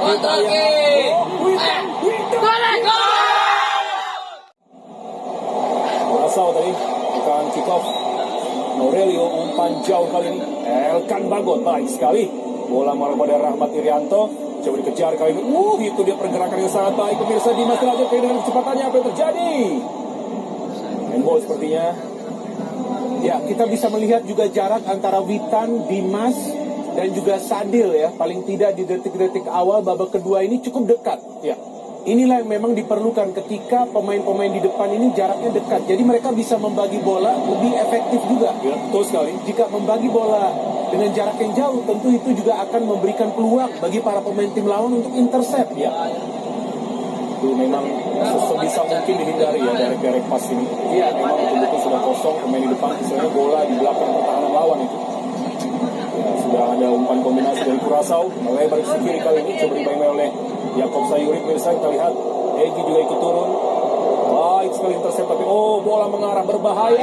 Asal tadi akan kick off. Aurelio umpan jauh kali ini. Elkan Bagot baik sekali. Bola malah pada Rahmat Irianto. Coba dikejar kali ini. Itu dia pergerakan yang sangat baik. Pemirsa Dimas Derajat dengan kecepatannya apa yang terjadi? Handball sepertinya. Ya, kita bisa melihat juga jarak antara Witan, Dimas, dan juga Sadil ya. Paling tidak di detik-detik awal babak kedua ini cukup dekat. Ya, inilah yang memang diperlukan ketika pemain-pemain di depan ini jaraknya dekat. Jadi mereka bisa membagi bola lebih efektif juga. Ya, betul sekali. Jika membagi bola dengan jarak yang jauh, tentu itu juga akan memberikan peluang bagi para pemain tim lawan untuk intercept. Ya, itu memang sebisa mungkin dihindari ya derek-derek pas ini. Iya, memang betul-betul sudah kosong pemain di depan, misalnya bola di belakang pertahanan lawan itu. Ya, sudah ada umpan kombinasi dari Curaçao, melebar ke kiri kali ini, coba dimainkan oleh Yakob Sayuri. Pemirsa kita lihat, Egi juga ikut turun. Baik sekali intercept, tapi bola mengarah berbahaya.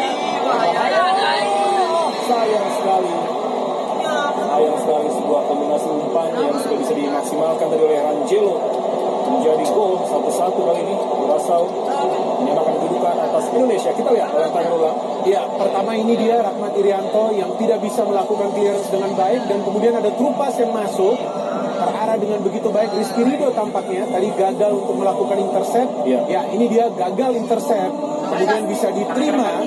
Sayang sekali. Sayang sekali sebuah kombinasi umpan yang sudah bisa dimaksimalkan tadi oleh Rangelo. Menjadi gol 1-1 kali ini. Curaçao menyamakan kedudukan atas Indonesia. Kita lihat dalam tangan ulang. Ya, pertama ini dia Rahmat Irianto yang tidak bisa melakukan clearance dengan baik, dan kemudian ada Trupas yang masuk terarah dengan begitu baik. Rizky Ridho tampaknya tadi gagal untuk melakukan intercept. Ya, ini dia gagal intercept, kemudian bisa diterima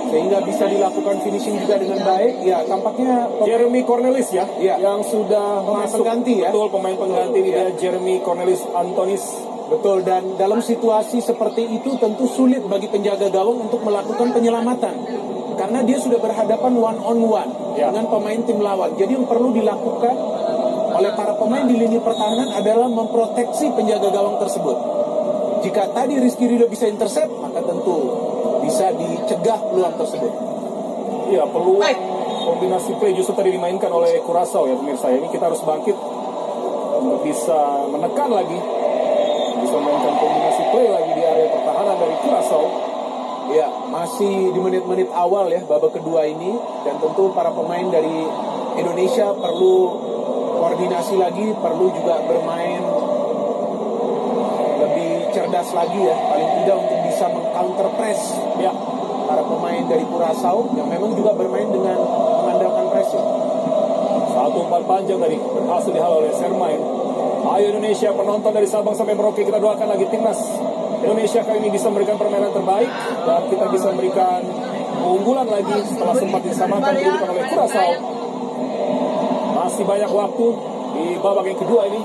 sehingga bisa dilakukan finishing juga dengan baik. Ya, tampaknya Jeremy Cornelis ya, yang sudah masuk pengganti ya. Betul, pemain pengganti dia Jeremy Cornelis Antonis. Betul, dan dalam situasi seperti itu tentu sulit bagi penjaga gawang untuk melakukan penyelamatan karena dia sudah berhadapan one on one dengan pemain tim lawan. Jadi yang perlu dilakukan oleh para pemain di lini pertahanan adalah memproteksi penjaga gawang tersebut. Jika tadi Rizky Ridho bisa intercept, maka tentu bisa dicegah peluang tersebut. Iya, peluang kombinasi play justru tadi dimainkan oleh Curaçao ya pemirsa. Ini kita harus bangkit untuk bisa menekan lagi, bisa memainkan kombinasi play lagi di area pertahanan dari Curaçao. Ya, masih di menit-menit awal ya babak kedua ini, dan tentu para pemain dari Indonesia perlu koordinasi lagi, perlu juga bermain lebih cerdas lagi ya, paling tidak untuk bisa meng-counter press ya para pemain dari Curaçao yang memang juga bermain dengan mengandalkan pressing. Satu umpan panjang tadi berhasil dihalau oleh Sermain. Ayo Indonesia, penonton dari Sabang sampai Merauke, kita doakan lagi timnas Indonesia kali ini bisa memberikan permainan terbaik dan kita bisa memberikan keunggulan lagi setelah sempat disamakan kedudukan oleh Curaçao. Masih banyak waktu di babak yang kedua ini.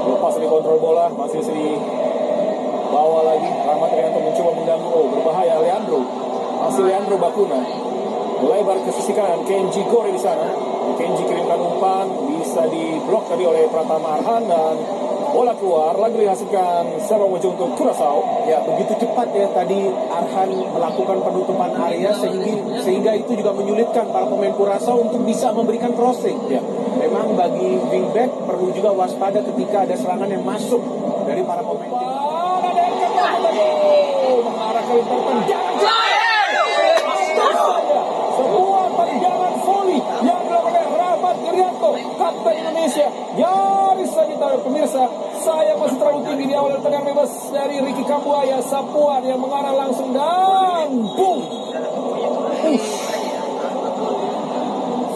Lepas dari kontrol bola, masih bisa dibawa lagi. Rahmat Irianto mencoba mengganggu. Berbahaya Leandro. Masih Leandro Bakuna. Lebar ke sisi kanan, Kenji Gore di sana. Kenji kirimkan umpan, bisa diblok tadi oleh Pratama Arhan, dan bola keluar, lagi dihasilkan serang wajah untuk Curaçao. Ya, begitu cepat ya tadi Arhan melakukan penutupan area sehingga itu juga menyulitkan para pemain Curaçao untuk bisa memberikan crossing. Ya, memang bagi wingback perlu juga waspada ketika ada serangan yang masuk dari para pemain tim. Mengarah ke tendangan. Sebuah tendangan volley yang dilakukan oleh Rahmat Irianto, kapten Indonesia. Nyaris saja tahu pemirsa, saya masih terlalu tinggi di awal tendangan bebas dari Ricky Kambuaya. Sapuan yang mengarah langsung dan boom.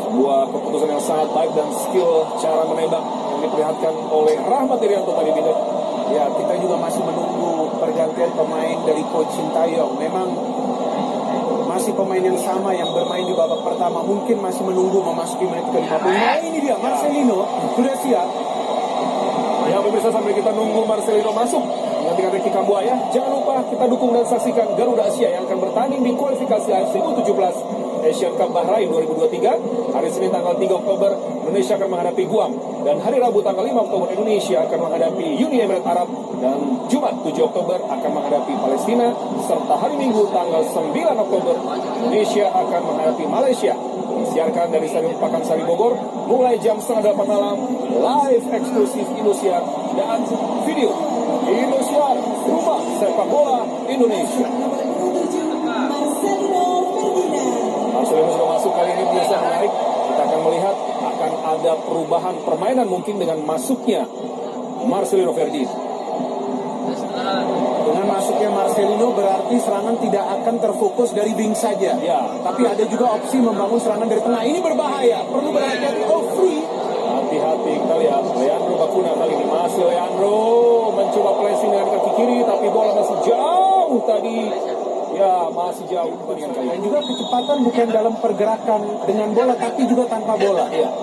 Sebuah keputusan yang sangat baik dan skill cara menembak yang diperlihatkan oleh Rahmat Irianto tadi Bida. Ya, kita juga masih menunggu pergantian pemain dari Coach Sintayong. Memang masih pemain yang sama yang bermain di babak pertama, mungkin masih menunggu memasuki menit ke-50. Nah, ini dia Marcelino sudah siap. Ya pemirsa, sampai kita nunggu Marcelino masuk menggantikan Ricky Kambuaya, jangan lupa kita dukung dan saksikan Garuda Asia yang akan bertanding di kualifikasi AFC U17 Asian Cup Bahrain 2023. Hari Senin tanggal 3 Oktober Indonesia akan menghadapi Guam, dan hari Rabu tanggal 5 Oktober Indonesia akan menghadapi Uni Emirat Arab, dan Jumat 7 Oktober akan menghadapi Palestina, serta hari Minggu tanggal 9 Oktober Indonesia akan menghadapi Malaysia. Disiarkan dari Stadion Pakansari Bogor mulai jam 7:30 malam, live eksklusif Indosiar dan video Indosiar, rumah sepak bola Indonesia. Marcelino sudah masuk kali ini, bisa menarik. Kita akan akan melihat akan ada perubahan permainan mungkin dengan masuknya Marcelino Ferdinand. Dengan masuknya Marcelino berarti serangan tidak akan terfokus dari wing saja. Ya. Tapi ada juga opsi membangun serangan dari tengah. Ini berbahaya, perlu berhati-hati. Oh, free. Hati-hati, kita lihat Leandro Bacuna kali ini. Masih Leandro mencoba pressing dengan kaki kiri, tapi bola masih jauh tadi. Ya, masih jauh pertandingan kali Dan ini. juga kecepatan bukan dalam pergerakan dengan bola, tapi juga tanpa bola. Iya.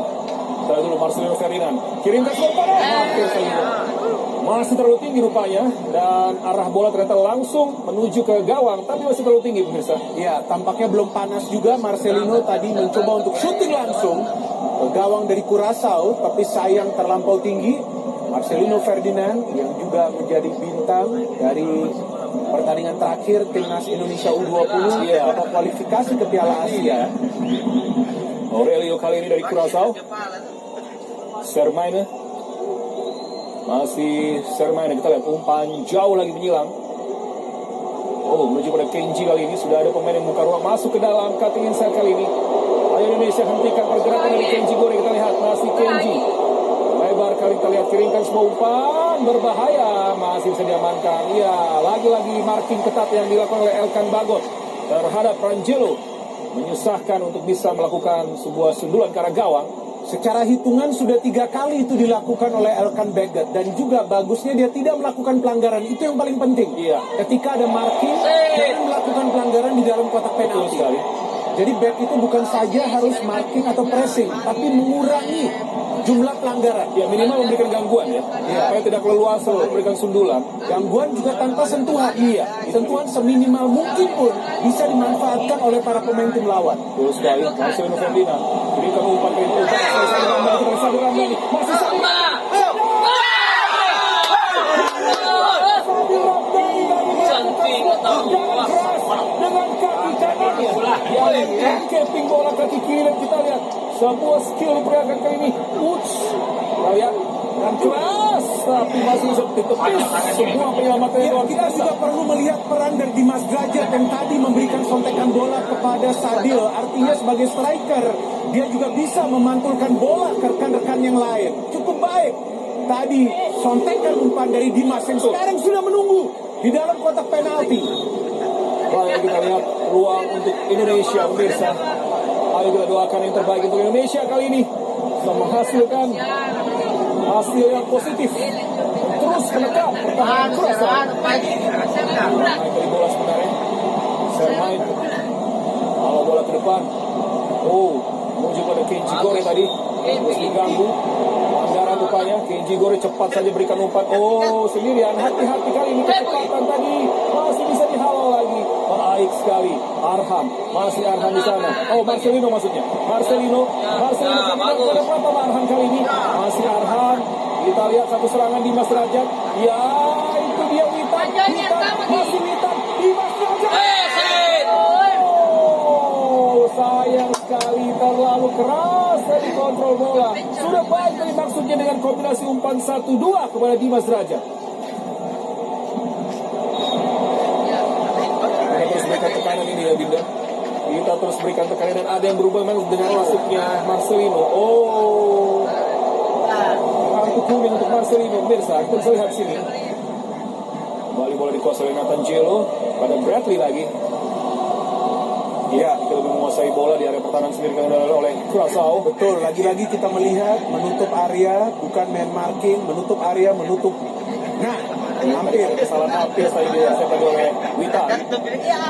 Kita dulu Marcelino Ferdinand. Kirim ke Sorpana. Hampir saja. Masih terlalu tinggi rupanya. Dan arah bola ternyata langsung menuju ke gawang. Tapi masih terlalu tinggi pemirsa. Ya, tampaknya belum panas juga. Marcelino tadi mencoba untuk syuting langsung ke gawang dari Curaçao, tapi sayang terlampau tinggi. Marcelino Ferdinand yang juga menjadi bintang dari pertandingan terakhir Timnas Indonesia U20 atau kualifikasi ke Piala Asia. Aurelio kali ini dari Curaçao. Sermaine. Masih Sermaine, kita lihat umpan jauh lagi menyilang. Oh, menuju pada Kenji kali ini. Sudah ada pemain yang buka ruang masuk ke dalam cutting inside kali ini. Ayo Indonesia hentikan pergerakan dari Kenji Gore. Kita lihat masih Kenji. Lebar kali kita lihat, kirimkan semua umpan. Berbahaya, masih bisa diamankan. Iya, lagi-lagi marking ketat yang dilakukan oleh Elkan Bagot terhadap Rangelo. Menyusahkan untuk bisa melakukan sebuah sundulan ke arah gawang. Secara hitungan sudah 3 kali itu dilakukan oleh Elkan Bagot. Dan juga bagusnya dia tidak melakukan pelanggaran. Itu yang paling penting. Iya. Ketika ada marking, jangan melakukan pelanggaran di dalam kotak penalti. Sekali. Jadi back itu bukan saja harus marking atau pressing, tapi mengurangi jumlah pelanggaran. Ya, minimal memberikan gangguan ya. Supaya tidak leluasa memberikan sundulan. Gangguan juga tanpa sentuhan. Iya, sentuhan seminimal mungkin pun bisa dimanfaatkan oleh para pemain tim lawan. Betul sekali. Marcelino Ferdinand. Berikan umpan ke itu. Masih Ramdhani. Dengan kaki kanannya yang keping bola kaki kiri, dan kita lihat sebuah skill diperlihatkan kali ini. Kita lihat dan keras, tapi masih bisa ditepis semua penyelamatnya. Ya, kita juga perlu melihat peran dari Dimas Derajat yang tadi memberikan sontekan bola kepada Sadil. Artinya sebagai striker, dia juga bisa memantulkan bola ke rekan-rekan yang lain. Cukup baik. Tadi sontekan umpan dari Dimas yang sekarang sudah menunggu di dalam kotak penalti. Baik, kita lihat ruang untuk Indonesia pemirsa. Ayo kita doakan yang terbaik untuk Indonesia kali ini, bisa menghasilkan hasil yang positif, terus menekan pertahanan Curaçao. Naik dari bola sebenarnya Sermain, kalau bola ke depan, menuju pada Kenji Gore tadi, terus diganggu pelanggaran rupanya. Kenji Gore cepat saja berikan umpan, sendirian. Hati-hati kali ini, kecepatan tadi masih bisa dihalau lagi. Baik sekali, Arhan, masih Arhan di sana. Marcelino maksudnya. Marcelino pada pertama Arhan kali ini, masih Arhan. Kita lihat satu serangan Dimas Derajat. Ya, itu dia Witan, masih Witan, Dimas Derajat. Sayang sekali, terlalu keras dari kontrol bola. Sudah baik tadi maksudnya dengan kombinasi umpan 1-2 kepada Dimas Derajat. Berikan tekanan ini ya Dinda. Kita terus berikan tekanan dan ada yang berubah memang dengan masuknya Marcelino. Kartu kuning untuk Marcelino. Pemirsa, kita bisa lihat sini. Kembali bola dikuasai oleh Natangelo pada Bradley lagi. Ya, kita lebih menguasai bola di area pertahanan sendiri oleh Curaçao. Betul, lagi-lagi kita melihat menutup area, bukan man marking, menutup area, menutup. Nah, hampir kesalahan hampir tadi dihasilkan oleh Witan.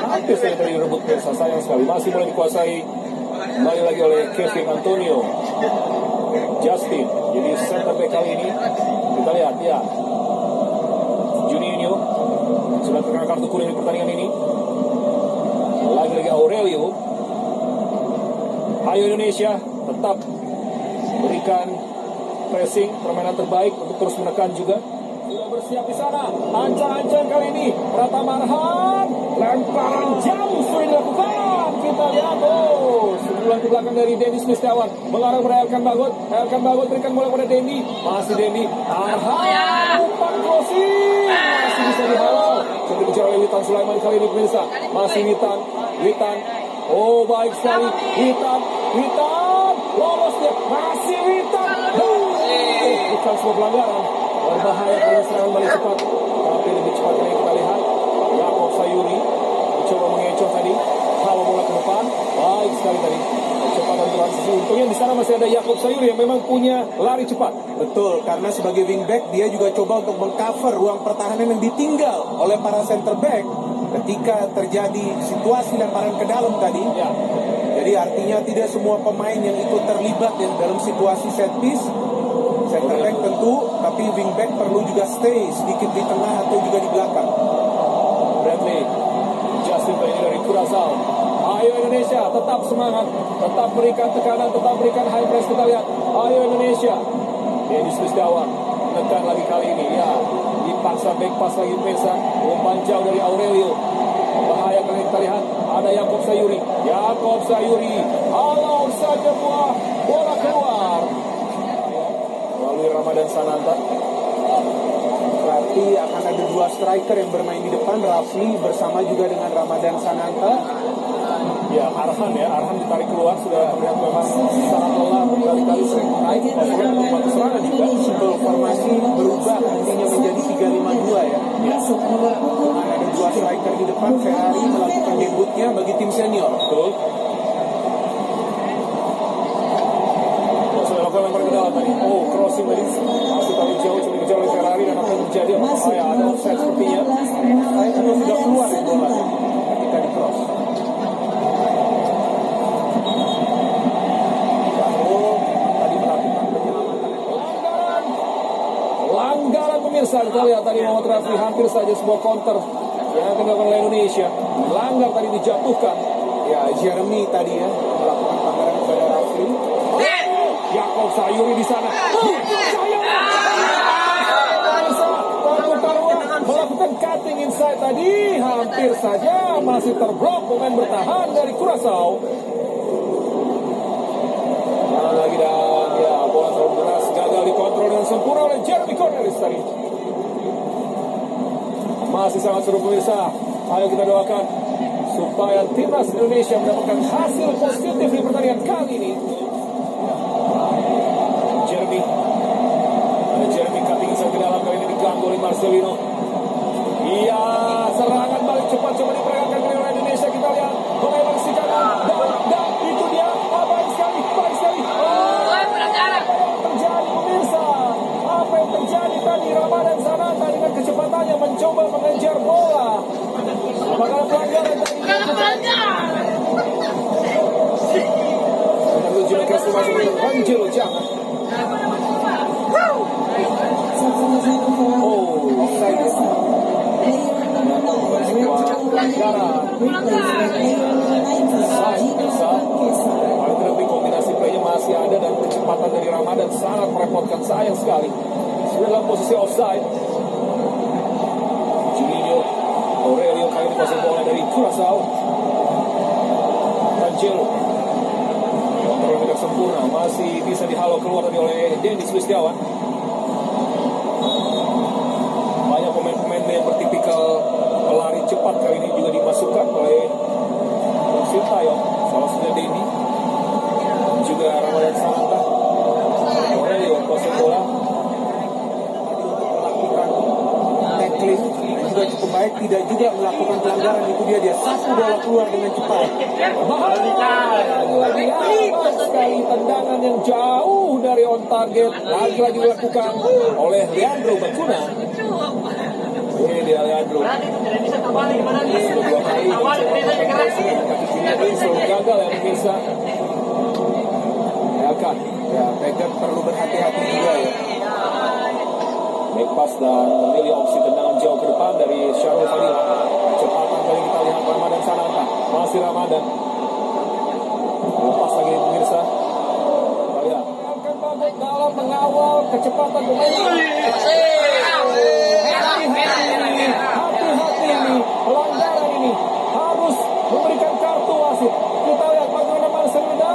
Hampir saja tadi direbut Persa, sayang sekali. Masih boleh dikuasai kembali lagi oleh Kevin Antonio Justin. Jadi center back kali ini kita lihat ya, Juninho sudah terkena kartu kuning di pertandingan ini. Lagi-lagi Aurelio. Ayo Indonesia, tetap berikan pressing, permainan terbaik untuk terus menekan juga. Sudah bersiap di sana, ancang-ancang kali ini. Pratama Arhan, lemparan jauh sudah dilakukan. Kita lihat, sundulan ke belakang dari Denny Setiawan, mengarah kepada Elkan Bagot. Elkan Bagot berikan bola kepada Denny, masih Denny. Arhan, umpan crossing, masih bisa dihalau. Coba dikejar oleh Witan Sulaiman kali ini pemirsa. Masih Witan. Baik sekali. Witan, lolos saja. Masih Witan. Bukan sebuah pelanggaran. Berbahaya karena serangan balik cepat. Tapi lebih cepat dari yang kita lihat. Yakob Sayuri mencoba mengecoh tadi. Hawa bola ke depan. Baik sekali tadi. Kecepatan transisi. Untungnya di sana masih ada Yakob Sayuri yang memang punya lari cepat. Betul, karena sebagai wingback dia juga coba untuk mengcover ruang pertahanan yang ditinggal oleh para center back ketika terjadi situasi lemparan ke dalam tadi. Ya. Jadi artinya tidak semua pemain yang ikut terlibat dalam situasi set piece. Center back tentu, tapi wingback perlu juga stay sedikit di tengah atau juga di belakang. Bradley, Justin ini dari Curaçao. Ayo Indonesia, tetap semangat, tetap berikan tekanan, tetap berikan high press. Kita lihat, ayo Indonesia. Dennis Wisdawan tekan lagi kali ini. Ya, dipaksa back pass lagi pemirsa. Umpan jauh dari Aurelio. Bahaya kali kita lihat. Ada Yakob Sayuri. Yakob Sayuri. Alau saja buah bola keluar. Melalui Ramadan Sananta. Berarti akan ada dua striker yang bermain di depan, Rafli bersama juga dengan Ramadan Sananta. Ya, Arhan ditarik keluar, sudah terlihat memang sangat lelah, berkali-kali sering naik, maksudnya memang serangan juga. Betul, formasi berubah nantinya menjadi 3-5-2 ya. Dengan ada dua striker di depan, Ferrari melakukan debutnya bagi tim senior. Betul. Sudah lakukan lempar ke dalam tadi. Oh, crossing tadi. Masih terlalu jauh, cuma dikejar oleh Ferrari dan apa yang terjadi? Ada offside sepertinya. Atau sudah keluar ya bola ketika di cross. Pelanggaran pemirsa, kita lihat tadi Muhammad Rafi hampir saja sebuah counter yang akan dilakukan oleh Indonesia. Langgar tadi dijatuhkan. Ya, Jeremy tadi ya melakukan pelanggaran kepada Rafi. Yakob Sayuri di sana. Melakukan cutting inside tadi, hampir saja masih terblok pemain bertahan dari Curaçao. Lagi dan ya bola terlalu deras, gagal dikontrol dengan sempurna oleh Jeremy Cornelis tadi. Masih sangat seru pemirsa. Ayo kita doakan supaya timnas Indonesia mendapatkan hasil positif di pertandingan kali ini. Jeremy cutting inside ke dalam, kali ini diganggu oleh Marcelino. Iya, serangan balik cepat coba diperagakan oleh Indonesia. Kita lihat bagaimana sikapnya. Dan itu dia, baik sekali. Apa yang terjadi pemirsa? Apa yang terjadi tadi? Ramadan Sananta dengan kecepatannya mencoba mengejar bola. Apakah pelanggaran tadi? Menuju ke kasih masuk Angelo, jangan. Offside ya. Tapi kombinasi playnya masih ada dan kecepatan dari Ramadan sangat merepotkan, sayang sekali. Sudah dalam posisi offside. Juninho, Aurelio kali ini pasang bola dari Curaçao. Angelo. Kontrol tidak sempurna, masih bisa dihalau keluar tadi oleh Dennis Wisdawan. Banyak pemain-pemain yang bertipikal pelari cepat kali ini juga dimasukkan oleh Sintayong, salah satunya Denny, juga Ramadan Sananta. Aurelio pasang bola melakukan tackling juga cukup baik, tidak juga melakukan pelanggaran. Itu dia satu bola keluar dengan cepat. Lagi-lagi sekali tendangan yang jauh dari on target, lagi-lagi dilakukan oleh Leandro Bacuna. Ini dia Leandro. Selalu gagal ya pemirsa. Ya, Beckett perlu berhati-hati juga ya. Back pass dan memilih opsi tendangan jauh ke depan dari Syarul Fadila. Kecepatan kali kita lihat Ramadan Sananta. Masih Ramadan. Lepas lagi pemirsa. Kita lihat. Akan bangun dalam mengawal kecepatan pemain. Hati-hati ini. Pelanggaran ini harus memberikan kartu wasit. Kita lihat bagaimana Marcelino.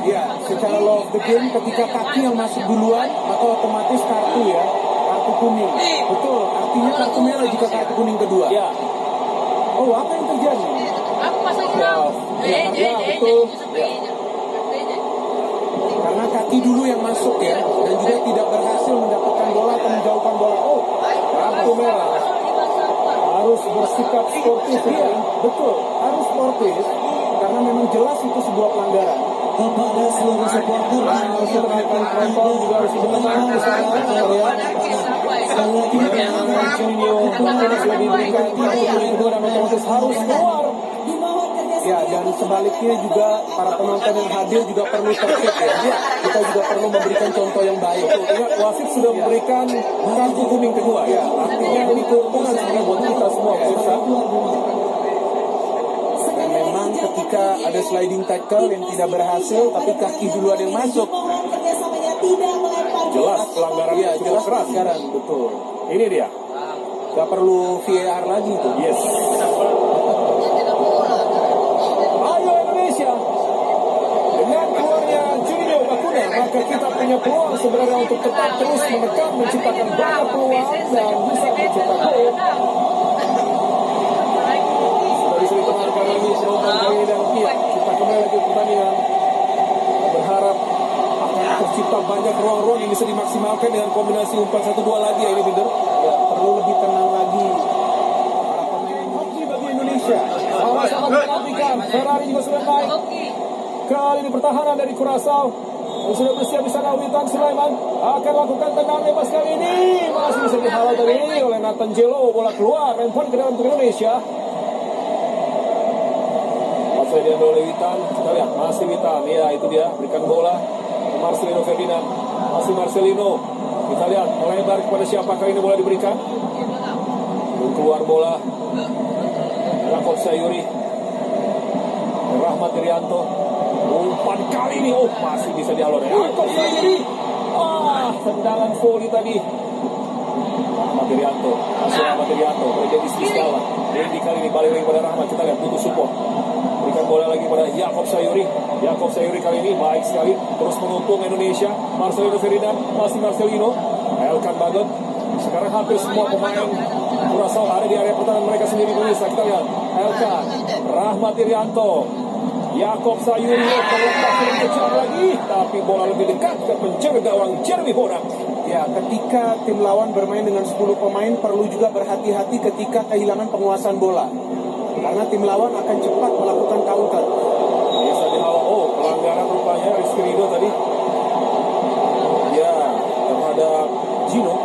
Ya, secara law of the game ketika kaki yang masuk duluan maka otomatis kartu ya, kartu kuning. Betul, artinya kartu merah jika kartu kuning kedua. Ya, Oh, apa yang terjadi? Ya, betul. Karena kaki dulu yang masuk ya, dan juga tidak berhasil mendapatkan bola atau menjauhkan bola. Oh, Kartu merah. Harus bersikap sportif ya. betul, harus sportif karena memang jelas itu sebuah pelanggaran. Kepada seluruh supporter yang Harus menaikkan protokol juga harus ditenang di sana ya. Juninho sudah diberikan kartu kedua dan otomatis harus keluar. Ya, dan sebaliknya juga para penonton yang hadir juga perlu tertib ya. Kita juga perlu memberikan contoh yang baik. Ingat, wasit sudah memberikan kartu kuning kedua ya. Artinya ini keuntungan sebenarnya buat kita semua pemirsa. Dan memang ketika ada sliding tackle yang tidak berhasil, tapi kaki duluan yang masuk, Jelas pelanggaran ya cukup jelas keras. sekarang betul. Ini dia. Gak perlu VAR lagi itu. Yes. Ayo Indonesia. Dengan keluarnya Juninho Bakuna, maka kita punya peluang sebenarnya untuk tetap terus menekan, menciptakan banyak peluang dan bisa mencetak gol. Sudah bisa ditenangkan lagi penonton kali ini dan iya, kita kembali lagi ke pertandingan. Berharap akan tercipta banyak ruang-ruang yang bisa dimaksimalkan dengan kombinasi umpan 1-2 lagi ya ini Binder. Ya, perlu lebih tenang lagi para pemain Hoki bagi Indonesia. Sama-sama menantikan. Ferrari juga sudah naik. Kali ini pertahanan dari Curaçao. Yang sudah bersiap di sana Witan Sulaiman akan lakukan tendangan bebas kali ini. Masih bisa dihalau tadi oleh Nathan Jello. Bola keluar, handphone ke dalam untuk Indonesia. Masih dia oleh Witan. Kita lihat, masih Witan. Ya, itu dia. Berikan bola. Marcelino Ferdinand. Masih Marcelino. Kita lihat, melebar kepada siapa kali ini bola diberikan. Belum keluar bola. Yakob Sayuri. Rahmat Irianto. Umpan kali ini, oh masih bisa dihalau. Yakob Sayuri. Tendangan volley tadi. Rahmat Irianto. Masih Rahmat Irianto. Berjadi Sisgawa. Jadi kali ini balik lagi pada Rahmat. Kita lihat butuh support. Berikan bola lagi pada Yakob Sayuri. Yakob Sayuri kali ini baik sekali. Terus mengumpung Indonesia. Marcelino Ferdinand. Masih Marcelino. Elkan Bagot. Sekarang hampir semua pemain Curaçao ada di area pertahanan mereka sendiri. Indonesia. Kita lihat. Elkan. Rahmat Irianto. Yakob Sayuri. Terlepas lebih kejar lagi. Tapi bola lebih dekat ke penjaga gawang Jeremy Bonak. Ya, ketika tim lawan bermain dengan 10 pemain perlu juga berhati-hati ketika kehilangan penguasaan bola. Karena tim lawan akan cepat melakukan counter. Bisa dihalau. Oh, pelanggaran rupanya Rizky Ridho tadi. Ya, terhadap Gino.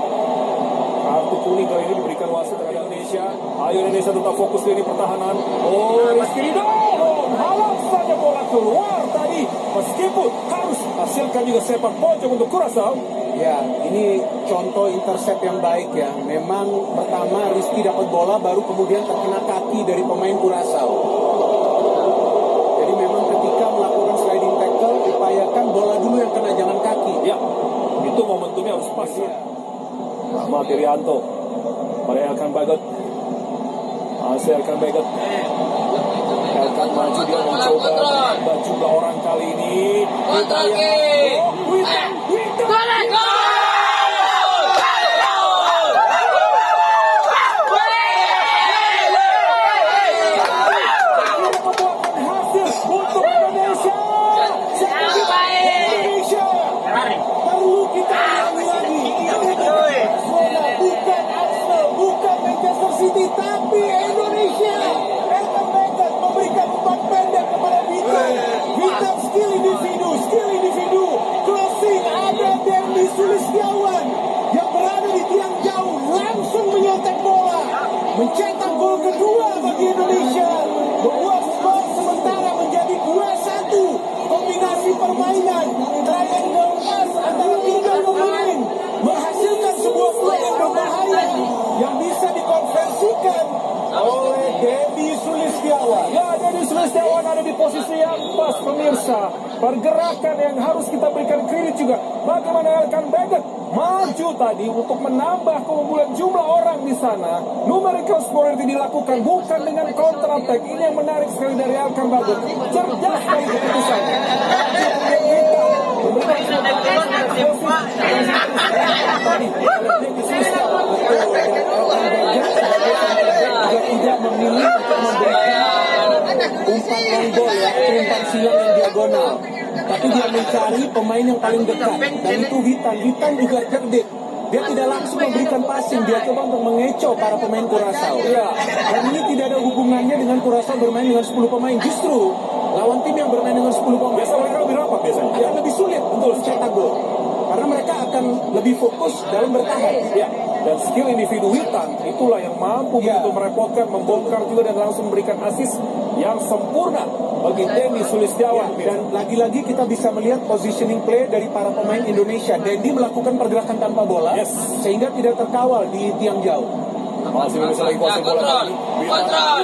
Kartu kuning kali ini diberikan wasit terhadap Indonesia. Ayo Indonesia tetap fokus di pertahanan. Oh, Rizky Ridho. Halang saja bola keluar tadi. Meskipun harus hasilkan juga sepak pojok untuk Curaçao. Ya, ini contoh intercept yang baik ya. Memang pertama Rizky dapat bola, baru kemudian terkena kaki dari pemain Curaçao. Jadi memang ketika melakukan sliding tackle, upayakan bola dulu yang kena, jangan kaki. Ya, itu momentumnya harus pas ya. Rahmat Irianto pada Elkan Bagot. Masih Elkan Bagot. Elkan maju, dia mencoba menambah jumlah orang kali ini. Witan. Tapi Indonesia, Elkan Bagot memberikan umpan pendek kepada Witan. Witan skill individu, crossing, ada Derby Sulistiawan yang berada di tiang jauh, langsung menyontek bola, mencetak gol kedua bagi Indonesia, membuat skor sementara menjadi 2-1. Kombinasi permainan triangle pass antara tiga pemain menghasilkan sebuah peluang yang berbahaya yang bisa dikonversikan oleh Derby Sulistiawan. Ya, Derby Sulistiawan ada di posisi yang pas pemirsa. Pergerakan yang harus kita berikan kredit juga. Bagaimana Elkan Bagot maju tadi untuk menambah keunggulan jumlah orang di sana. Numerical superiority dilakukan bukan dengan counter attack. Ini yang menarik sekali dari Elkan Bagot. Cerdas dari keputusan. Tidak memilih untuk memberikan umpan long ball ya, atau umpan silang yang diagonal. Tapi dia mencari pemain yang paling dekat, dan itu Witan. Witan juga cerdik. Dia tidak langsung memberikan passing, dia coba untuk mengecoh para pemain Curaçao. Ya. Dan ini tidak ada hubungannya dengan Curaçao bermain dengan 10 pemain. Justru lawan tim yang bermain dengan 10 pemain Biasa mereka lebih rapat biasanya. akan lebih sulit untuk mencetak gol. Karena mereka akan lebih fokus dalam bertahan. Ya, dan skill individu Witan itulah yang mampu Ya. begitu merepotkan, membongkar juga dan langsung memberikan assist yang sempurna bagi Dendi Sulistiawan. Dan lagi-lagi kita bisa melihat positioning play dari para pemain Indonesia. Dendi melakukan pergerakan tanpa bola, Yes. sehingga tidak terkawal di tiang jauh. Masih bisa lagi kuasai bola Kontrol. kali. Witan. Kontrol.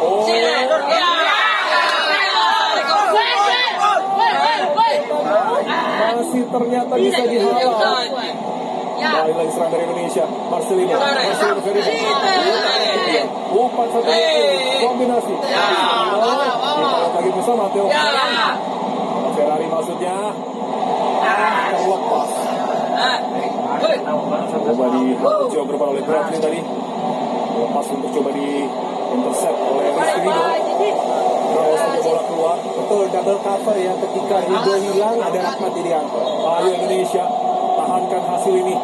Oh, Sini. Ya. masih ternyata bisa dihalau. Kembali lagi serang dari Indonesia. Marcelino Ferdinand. Umpan satu kombinasi. Kita lihat lagi bersama Theo. Ferrari maksudnya. Terlepas. Coba dicoba oleh Bradley tadi. Lepas untuk coba di intercept oleh Rizquino. Kalau satu bola keluar. Betul, double cover ya, ketika Rido hilang ada Rahmat Irianto. Ayo Indonesia, tahankan hasil ini.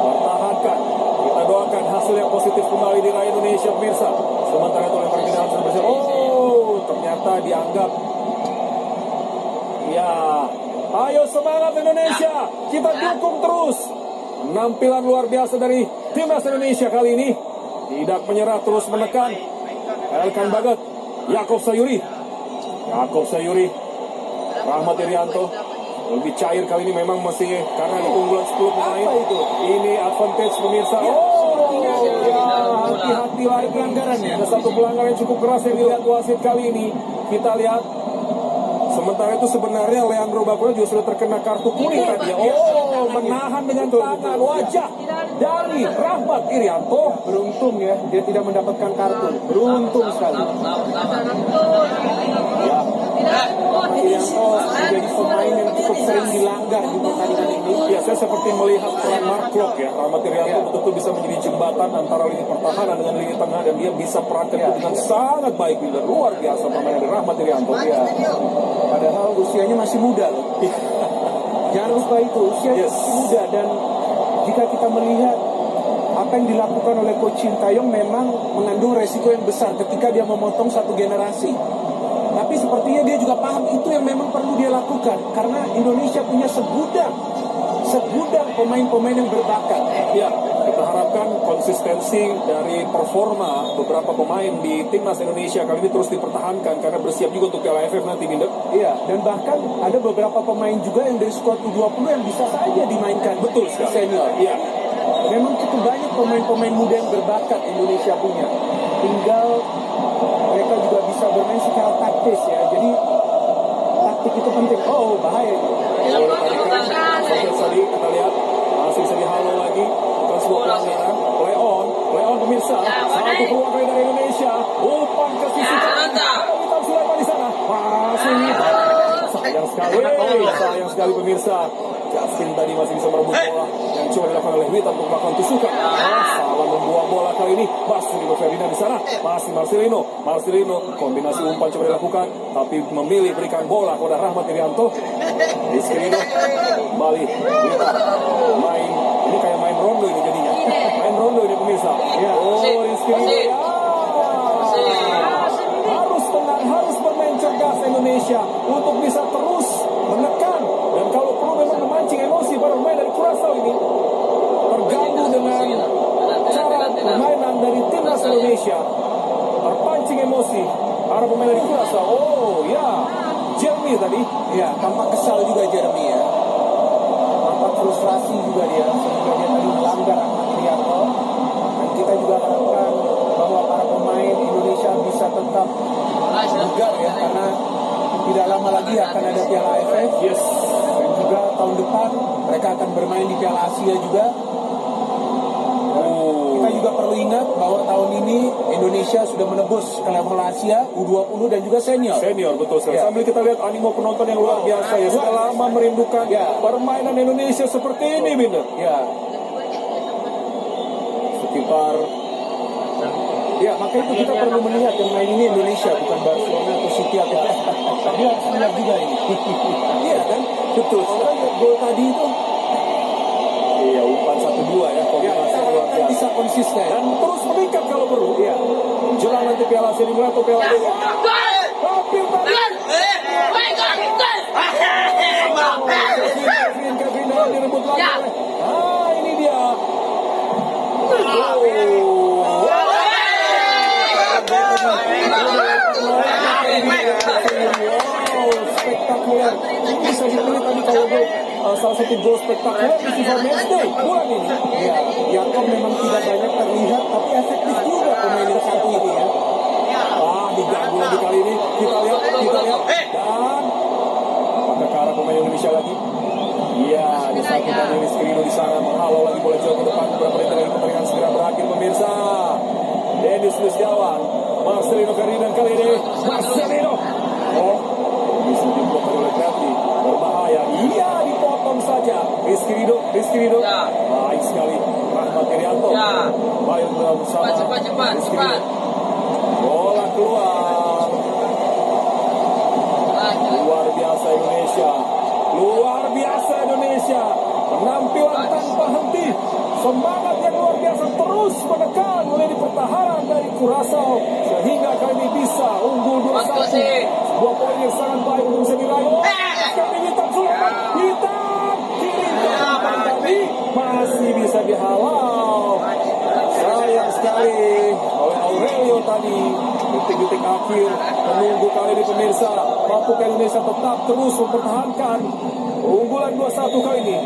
Pertahankan. Kita doakan hasil yang positif kembali diraih Indonesia, pemirsa. Sementara itu lempar ke dalam sudah berhasil. Oh, ternyata dianggap. Ya, ayo semangat Indonesia. Kita dukung terus. Penampilan luar biasa dari timnas Indonesia kali ini. Tidak menyerah, terus menekan. Elkan Bagot, Yaakob Sayuri, Rahmat Irianto. Lebih cair kali ini memang masih karena keunggulan 10 pemain. Apa itu? Ini advantage pemirsa. Hati-hati lagi pelanggarannya. Ada satu pelanggaran yang cukup keras yang dilihat wasit kali ini. Kita lihat. Sementara itu sebenarnya Leandro Bakuna juga sudah terkena kartu kuning tadi. Oh, menahan dengan tangan wajah dari Rahmat Irianto. Beruntung ya, dia tidak mendapatkan kartu. Beruntung sekali. Ya, Irianto menjadi pemain yang cukup sering dilanggar di pertandingan ini. ya, saya seperti melihat peran Mark Klok ya. Rahmat Irianto betul-betul bisa menjadi jembatan antara lini pertahanan dengan lini tengah, dan dia bisa perankan itu dengan sangat baik. Dan luar biasa permainan dari Rahmat Irianto. Ya. Padahal usianya masih muda loh. Jangan lupa itu, usianya Yes. masih muda. Dan jika kita melihat apa yang dilakukan oleh Coach Sintayong memang mengandung resiko yang besar ketika dia memotong satu generasi. Tapi sepertinya dia juga paham itu yang memang perlu dia lakukan. Karena Indonesia punya segudang pemain-pemain yang berbakat. Ya, kita harapkan konsistensi dari performa beberapa pemain di timnas Indonesia kali ini terus dipertahankan karena bersiap juga untuk Piala AFF nanti, Binder. Iya, dan bahkan ada beberapa pemain juga yang dari skuad U20 yang bisa saja dimainkan. Betul sekali. Senior. Iya. Memang cukup banyak pemain-pemain muda yang berbakat Indonesia punya. Tinggal mereka juga bisa bermain secara taktis ya. Jadi taktik itu penting. Oh, bahaya. Bola tadi tadi kita lihat masih bisa dihalau lagi. Bukan sebuah pelanggaran. Play on pemirsa. Satu keluar dari Indonesia. Umpan ke sisi kanan. Witan Sulaiman di sana. Masih sayang sekali pemirsa. Justin tadi masih bisa merebut bola yang coba dilakukan oleh Witan untuk melakukan tusukan. Salah membuang bola kali ini. Marcelino Ferdinand di sana. Masih Marcelino kombinasi umpan coba dilakukan, tapi memilih berikan bola kepada Rahmat Irianto. Rizquino kembali. Witan main. Ini kayak main rondo ini jadinya. Main rondo ini pemirsa. Ya. Oh, Rizquino. Ya. Harus tenang, harus bermain cerdas Indonesia untuk bisa terus menekan, dan kalau perlu memang memancing emosi para pemain dari Curaçao ini terganggu dengan cara permainan dari timnas Indonesia, terpancing emosi para pemain dari Curaçao. Oh ya, Jeremy tadi Ya, tampak kesal juga Jeremy ya. Tampak frustrasi juga dia sehingga dia tadi melanggar Rahmat Irianto. Dan kita juga harapkan bahwa para pemain Indonesia bisa tetap bugar ya, karena tidak lama lagi akan ada Piala AFF. yes. Dan juga tahun depan mereka akan bermain di Piala Asia juga. Kita juga perlu ingat bahwa tahun ini Indonesia sudah menebus ke level Asia, U20 dan juga senior. Senior, betul sekali. Ya. Sambil kita lihat animo penonton yang luar biasa ya. Sudah lama merindukan permainan Indonesia seperti ini, Binder. Ya, Sekitar Ya, maka itu kita perlu melihat yang main ini Indonesia, bukan Barcelona atau City atau apa. Tapi harus melihat juga ini. Iya kan? Betul. Orang lihat gol tadi itu, Iya, umpan 1-2 ya, ya, kombinasi kita luar harapkan biasa. bisa konsisten. Dan terus meningkat kalau perlu. Iya. Jelang nanti Piala Asia dimulai atau Piala Dunia. Hampir tadi. Kevin dan direbut lagi. Ini dia. Spektakuler. Ini bisa dipilih tadi kalau gol salah satu gol spektakuler di FIFA Matchday bulan ini. Ya, Yakob memang tidak banyak terlihat, tapi efektif juga pemain yang satu ini ya. Diganggu lagi kali ini. Kita lihat. Dan apakah ke arah pemain Indonesia lagi? Iya, ada satu dari Rizky di sana menghalau lagi bola jauh ke depan. Beberapa menit lagi pertandingan segera berakhir pemirsa. Dennis Luciawan, Marcelino Ferdinand kali ini. Marcelino. Bisa diblok oleh Berarti berbahaya. Iya, dipotong saja. Rizky Ridho. Baik sekali. Rahmat Irianto. Baik bersama. Cepat. Bola keluar. Luar biasa Indonesia. Penampilan tanpa henti. Semangat yang luar biasa terus menekan di pertahanan dari Curaçao sehingga kali ini bisa unggul 2-1. Sebuah poin yang sangat baik untuk bisa diraih. Kali hitam Sulaiman. Hitam kiri kanan tadi masih bisa dihalau. Sayang sekali oleh Aurelio tadi. Detik-detik akhir menunggu kali ini pemirsa. Mampukah Indonesia tetap terus mempertahankan unggulan 2-1 kali ini?